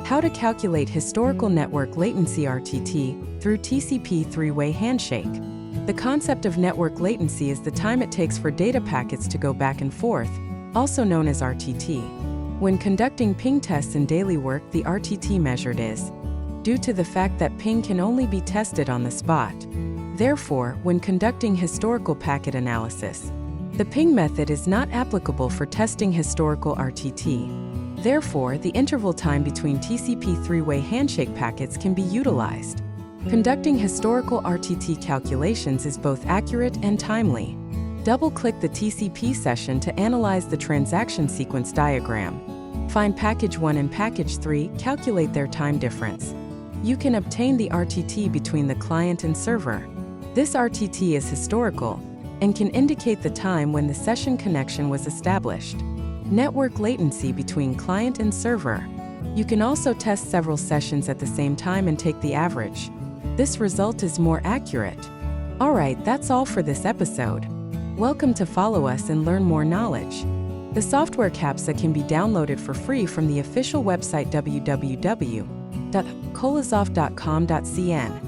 How to calculate historical network latency RTT through TCP three-way handshake. The concept of network latency is the time it takes for data packets to go back and forth, also known as RTT. When conducting ping tests in daily work, the RTT measured is due to the fact that ping can only be tested on the spot. Therefore, when conducting historical packet analysis, the ping method is not applicable for testing historical RTT. Therefore, the interval time between TCP three-way handshake packets can be utilized. Conducting historical RTT calculations is both accurate and timely. Double-click the TCP session to analyze the transaction sequence diagram. Find package 1 and package 3, calculate their time difference. You can obtain the RTT between the client and server. This RTT is historical and can indicate the time when the session connection was established. Network latency between client and server. You can also test several sessions at the same time and take the average. This result is more accurate. Alright, that's all for this episode. Welcome to follow us and learn more knowledge. The software captcha can be downloaded for free from the official website www.kolozov.com.cn.